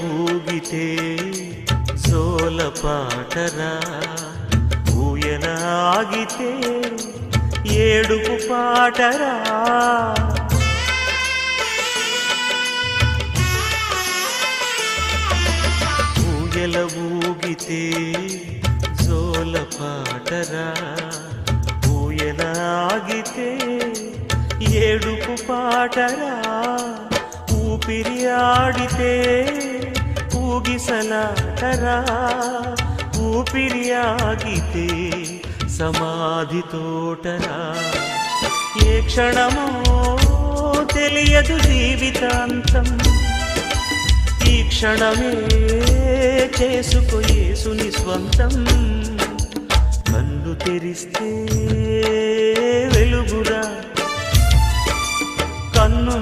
ఊగితే జోల పాటరా, ఊయల ఆగితే ఏడుపు పాటరా. ఊయల ఊగితే జోల పాటరా, ఊయల ఆగితే ఏడుపు పాటరా. ఊపిరి ఆడితే ఊగిసలాటరా, ఊపిరి ఆగితే సమాధి తోటరా. ఏ క్షణమో తెలియదు జీవితాంతం, ఈ క్షణమే చేసుకో యేసుని స్వంతం. కళ్ళు తెరిస్తే వెలుగురా, కన్ను